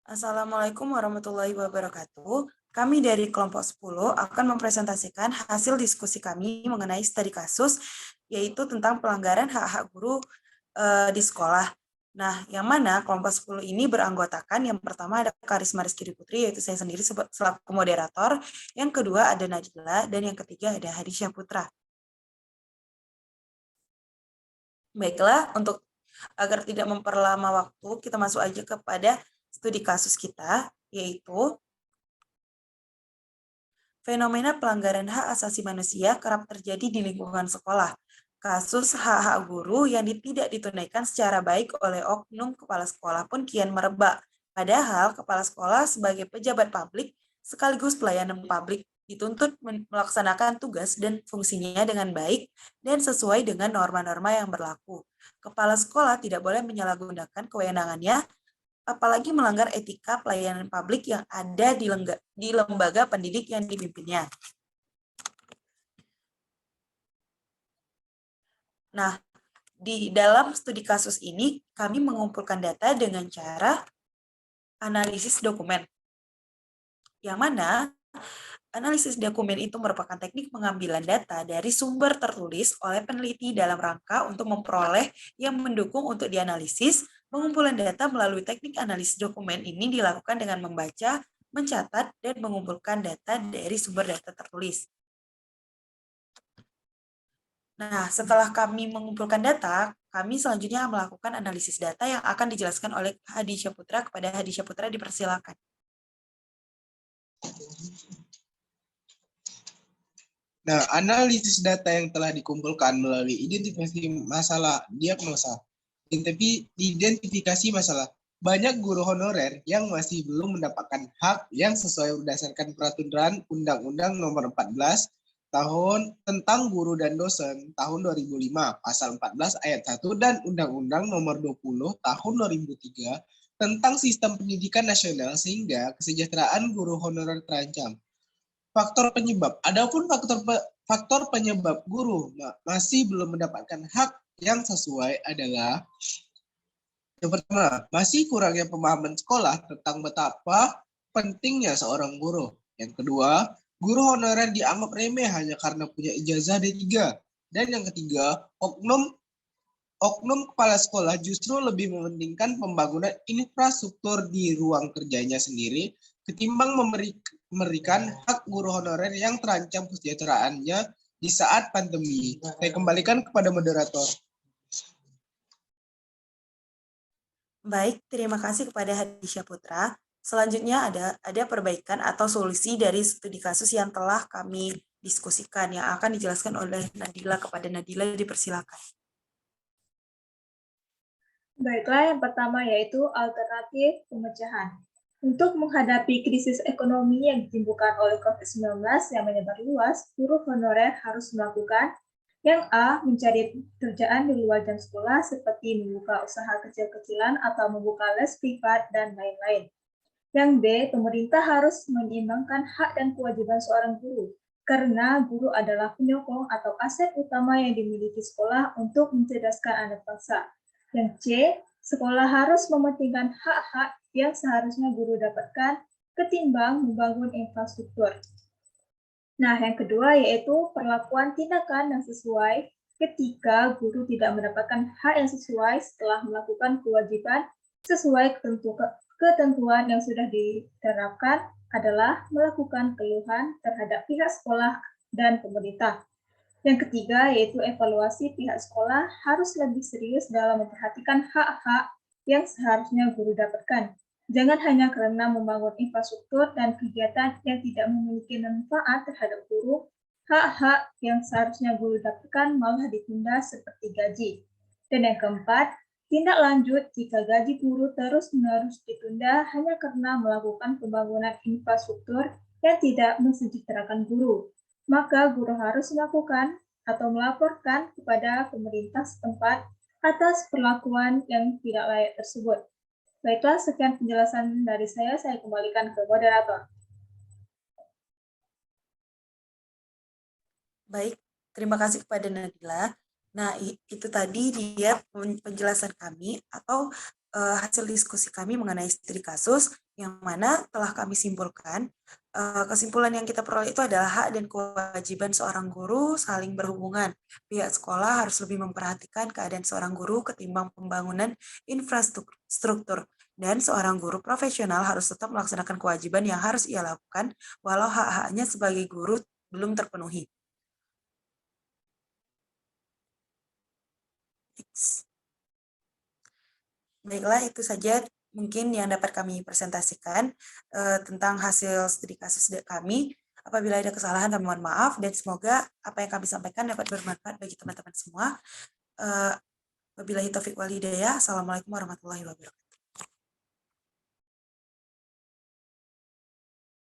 Assalamualaikum warahmatullahi wabarakatuh. Kami dari kelompok 10 akan mempresentasikan hasil diskusi kami mengenai studi kasus, yaitu tentang pelanggaran hak-hak guru di sekolah. Nah, yang mana kelompok 10 ini beranggotakan, yang pertama ada Karisma Rizky Putri, yaitu saya sendiri selaku moderator, yang kedua ada Nadila, dan yang ketiga ada Hadi Syahputra. Baiklah, untuk agar tidak memperlama waktu, kita masuk aja kepada studi kasus kita, yaitu fenomena pelanggaran hak asasi manusia kerap terjadi di lingkungan sekolah. Kasus hak-hak guru yang tidak ditunaikan secara baik oleh oknum kepala sekolah pun kian merebak. Padahal kepala sekolah sebagai pejabat publik sekaligus pelayanan publik dituntut melaksanakan tugas dan fungsinya dengan baik dan sesuai dengan norma-norma yang berlaku. Kepala sekolah tidak boleh menyalahgunakan kewenangannya, apalagi melanggar etika pelayanan publik yang ada di lembaga pendidik yang dipimpinnya. Nah, di dalam studi kasus ini, kami mengumpulkan data dengan cara analisis dokumen, yang mana analisis dokumen itu merupakan teknik pengambilan data dari sumber tertulis oleh peneliti dalam rangka untuk memperoleh yang mendukung untuk dianalisis. Pengumpulan data melalui teknik analisis dokumen ini dilakukan dengan membaca, mencatat, dan mengumpulkan data dari sumber data tertulis. Nah, setelah kami mengumpulkan data, kami selanjutnya melakukan analisis data yang akan dijelaskan oleh Hadi Syahputra. Kepada Hadi Syahputra dipersilakan. Nah, analisis data yang telah dikumpulkan melalui identifikasi masalah diagnosa, identifikasi masalah. Banyak guru honorer yang masih belum mendapatkan hak yang sesuai berdasarkan peraturan Undang-Undang Nomor 14 tahun tentang guru dan dosen tahun 2005 pasal 14 ayat 1 dan Undang-Undang Nomor 20 tahun 2003 tentang sistem pendidikan nasional, sehingga kesejahteraan guru honorer terancam. Faktor penyebab. Adapun faktor penyebab guru masih belum mendapatkan hak yang sesuai adalah yang pertama, masih kurangnya pemahaman sekolah tentang betapa pentingnya seorang guru. Yang kedua, guru honorer dianggap remeh hanya karena punya ijazah D3. Dan yang ketiga, oknum kepala sekolah justru lebih mementingkan pembangunan infrastruktur di ruang kerjanya sendiri ketimbang memberikan hak guru honorer yang terancam kesejahteraannya di saat pandemi. Saya kembalikan kepada moderator. Baik, terima kasih kepada Hadi Syahputra. Selanjutnya ada perbaikan atau solusi dari studi kasus yang telah kami diskusikan yang akan dijelaskan oleh Nadila. Kepada Nadila dipersilakan. Baiklah, yang pertama yaitu alternatif pemecahan. Untuk menghadapi krisis ekonomi yang ditimbulkan oleh COVID-19 yang menyebar luas, guru honorer harus melakukan yang A, mencari pekerjaan di luar jam sekolah seperti membuka usaha kecil-kecilan atau membuka les privat dan lain-lain. Yang B, pemerintah harus menyeimbangkan hak dan kewajiban seorang guru, karena guru adalah penyokong atau aset utama yang dimiliki sekolah untuk mencerdaskan anak bangsa. Yang C, sekolah harus mementingkan hak-hak yang seharusnya guru dapatkan ketimbang membangun infrastruktur. Nah, yang kedua yaitu perlakuan tindakan yang sesuai ketika guru tidak mendapatkan hak yang sesuai setelah melakukan kewajiban sesuai ketentuan yang sudah diterapkan adalah melakukan keluhan terhadap pihak sekolah dan pemerintah. Yang ketiga yaitu evaluasi pihak sekolah harus lebih serius dalam memperhatikan hak-hak yang seharusnya guru dapatkan. Jangan hanya karena membangun infrastruktur dan kegiatan yang tidak memiliki manfaat terhadap guru, hak-hak yang seharusnya guru dapatkan malah ditunda seperti gaji. Dan yang keempat, tindak lanjut jika gaji guru terus-menerus ditunda hanya karena melakukan pembangunan infrastruktur yang tidak mensejahterakan guru. Maka guru harus melakukan atau melaporkan kepada pemerintah setempat atas perlakuan yang tidak layak tersebut. Baiklah, sekian penjelasan dari saya kembalikan ke moderator. Baik, terima kasih kepada Nadila. Nah, itu tadi dia penjelasan kami atau hasil diskusi kami mengenai studi kasus yang mana telah kami simpulkan. Kesimpulan yang kita peroleh itu adalah hak dan kewajiban seorang guru saling berhubungan. Pihak sekolah harus lebih memperhatikan keadaan seorang guru ketimbang pembangunan infrastruktur. Dan seorang guru profesional harus tetap melaksanakan kewajiban yang harus ia lakukan walau hak-haknya sebagai guru belum terpenuhi. Baiklah, itu saja mungkin yang dapat kami presentasikan tentang hasil studi kasus kami. Apabila ada kesalahan, kami mohon maaf, dan semoga apa yang kami sampaikan dapat bermanfaat bagi teman-teman semua. Wabillahi taufiq wal hidayah. Assalamualaikum warahmatullahi wabarakatuh.